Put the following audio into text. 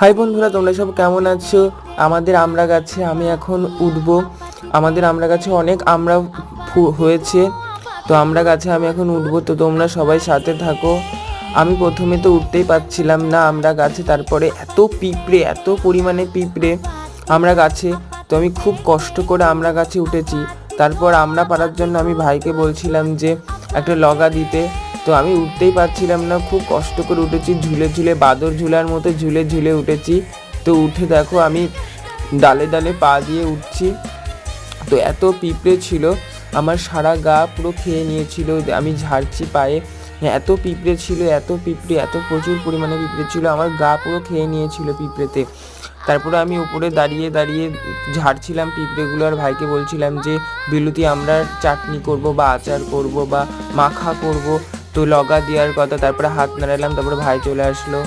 High বন্ধুরা, তোমরা সব কেমন আছো? আমাদের আমড়া গাছে আমি এখন উঠবো। আমাদের আমড়া গাছে অনেক আমড়া হয়েছে, তো আমড়া গাছে আমি এখন উঠবো। তো তোমরা সবাই সাথে থাকো। আমি প্রথমে তো উঠতেই পারছিলাম না আমড়া গাছে, তারপরে এত পিঁপড়ে, এত পরিমাণে পিঁপড়ে আমড়া গাছে। তো আমি খুব কষ্ট করে আমড়া গাছে উঠেছি। তারপর আমড়া পাড়ার জন্য আমি ভাইকে বলছিলাম যে একটা লগা দিতে। তো আমি উঠতেই পারছিলাম না, খুব কষ্ট করে উঠেছি, ঝুলে ঝুলে বাদর ঝুলার মতো ঝুলে ঝুলে উঠেছি। তো উঠে দেখো আমি ডালে ডালে পা দিয়ে উঠছি। তো এত পিঁপড়ে ছিল, আমার সারা গা পুরো খেয়ে নিয়েছিল। আমি ঝাড়ছি পায়ে, এত পিঁপড়ে ছিল, এত পিঁপড়ে, এত প্রচুর পরিমাণে পিঁপড়ে ছিল, আমার গা পুরো খেয়ে নিয়েছিল পিঁপড়েতে। তারপরে আমি উপরে দাঁড়িয়ে দাঁড়িয়ে ঝাড়ছিলাম পিঁপড়েগুলো, আর ভাইকে বলছিলাম যে বিলুতি আমরা চাটনি করব বা আচার করব বা মাখা করব, তো লগা দেওয়ার কথা। তারপরে হাত নাড়ালাম, তারপরে ভাই চলে আসলো।